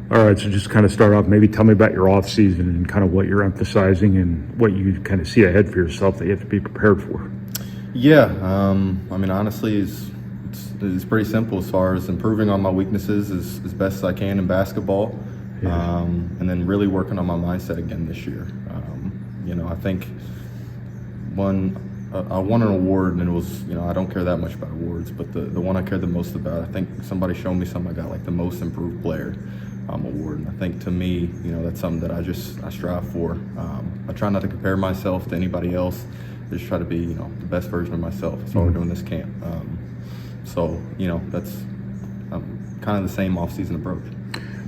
All right, so just kind of start off, maybe tell me about your offseason and kind of what you're emphasizing and what you kind of see ahead for yourself that you have to be prepared for. Yeah, I mean, honestly, it's pretty simple as far as improving on my weaknesses as best as I can in basketball, and then really working on my mindset again this year. I think I won an award, and it was, I don't care that much about awards, but the one I care the most about, I think somebody showed me something. I got like the most improved player award, and I think to me, that's something that I strive for. I try not to compare myself to anybody else. I just try to be, the best version of myself. That's why we're doing this camp. That's kind of the same off-season approach.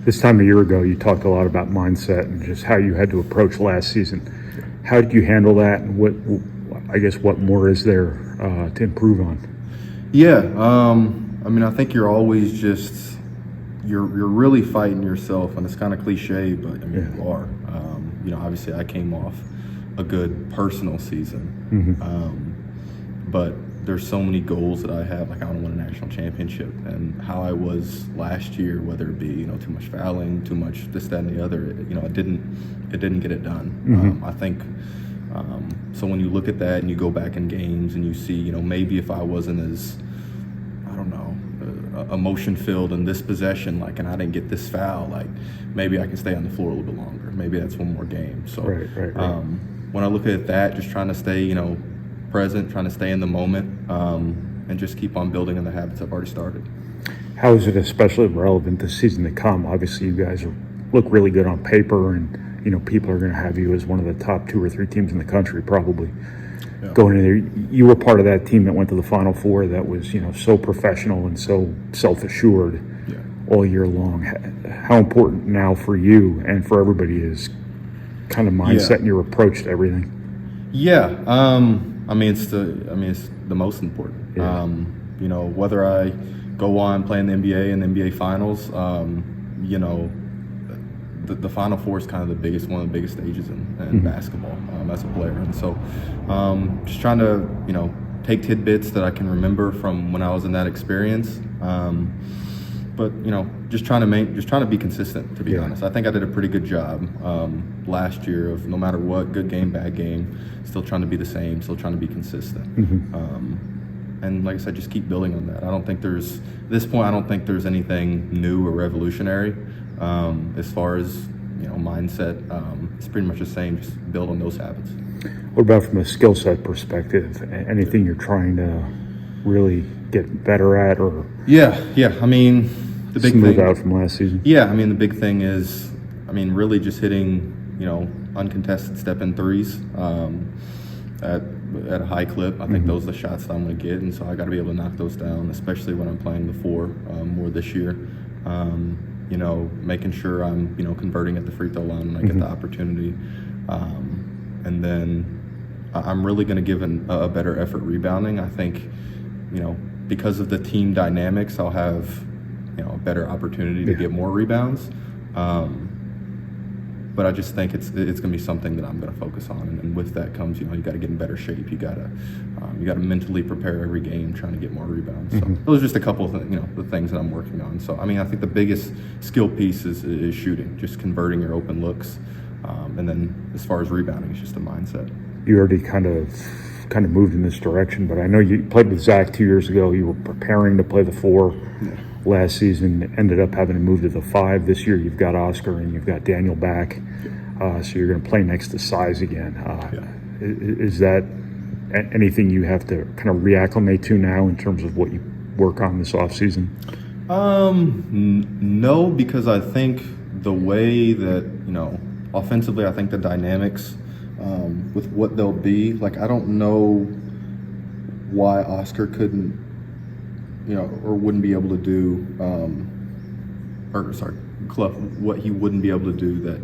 This time a year ago, you talked a lot about mindset and just how you had to approach last season. How did you handle that, and what more is there to improve on? Yeah, I think you're always you're really fighting yourself, and it's kind of cliche, but you are. Obviously I came off a good personal season, but there's so many goals that I have. Like, I want to win a national championship, and how I was last year, whether it be too much fouling, too much this, that, and the other, it didn't get it done. I think so when you look at that and you go back in games and you see, maybe if I wasn't as, emotion filled in this possession, and I didn't get this foul, maybe I can stay on the floor a little bit longer. Maybe that's one more game. So right. When I look at that, just trying to stay, present, trying to stay in the moment, and just keep on building on the habits I've already started. How is it especially relevant this season to come? Obviously, you guys look really good on paper, and people are going to have you as one of the top 2 or 3 teams in the country, probably. Yeah. Going in there, you were part of that team that went to the Final Four that was, so professional and so self-assured all year long. How important now for you and for everybody is kind of mindset and your approach to everything? Yeah, it's the most important. Yeah. Whether I go on playing the NBA and the NBA Finals, the Final Four is kind of one of the biggest stages in basketball as a player, and so just trying to take tidbits that I can remember from when I was in that experience, but just trying to be consistent. To be honest, I think I did a pretty good job last year of, no matter what, good game, bad game, still trying to be the same, still trying to be consistent. And like I said, just keep building on that. At this point, I don't think there's anything new or revolutionary. As far as mindset, it's pretty much the same. Just build on those habits. What about from a skill set perspective? Anything you're trying to really get better at, or the big smooth thing out from last season? The big thing is, really just hitting uncontested step-in threes at a high clip. I think those are the shots that I'm going to get, and so I got to be able to knock those down, especially when I'm playing the 4 more this year. Making sure I'm, converting at the free throw line when I get the opportunity. And then I'm really going to give a better effort rebounding. I think, because of the team dynamics, I'll have, a better opportunity to get more rebounds. But I just think it's going to be something that I'm going to focus on. And with that comes, you got to get in better shape. You got to mentally prepare every game, trying to get more rebounds. So those are just a couple of the things that I'm working on. So I think the biggest skill piece is shooting, just converting your open looks, and then as far as rebounding, it's just a mindset. You already kind of moved in this direction, but I know you played with Zach 2 years ago. You were preparing to play the 4 last season, ended up having to move to the 5. This year you've got Oscar and you've got Daniel back, so you're going to play next to size again. Is that anything you have to kind of reacclimate to now in terms of what you work on this offseason? No, because I think the way that, offensively, I think the dynamics with what they'll be, I don't know why Oscar couldn't, or wouldn't be able to do, Clough, what he wouldn't be able to do that,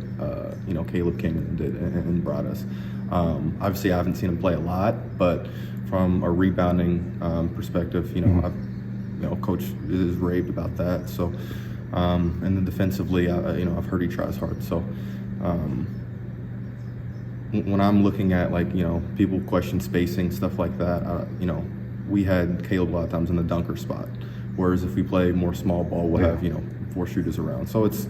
Caleb came in and did and brought us. Obviously, I haven't seen him play a lot, but from a rebounding perspective, Coach is raved about that. So, and then defensively, I've heard he tries hard. So, when I'm looking at people question spacing, stuff like that, we had Caleb a lot of times in the dunker spot. Whereas if we play more small ball, we'll have 4 shooters around. So it's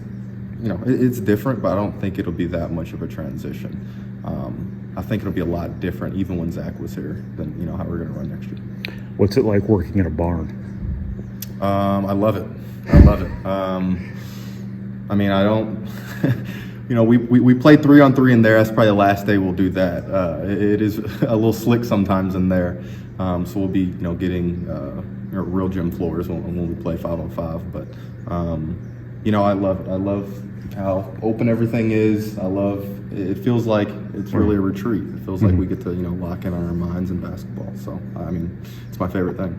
it's different, but I don't think it'll be that much of a transition. I think it'll be a lot different, even when Zach was here, than how we're going to run next year. What's it like working in a barn? I love it. I love it. I mean, I don't. We played 3-on-3 in there. That's probably the last day we'll do that. It is a little slick sometimes in there, so we'll be getting real gym floors when we play 5-on-5. But I love it. I love how open everything is. It feels like it's really a retreat. It feels like we get to lock in on our minds in basketball. So I mean, it's my favorite thing.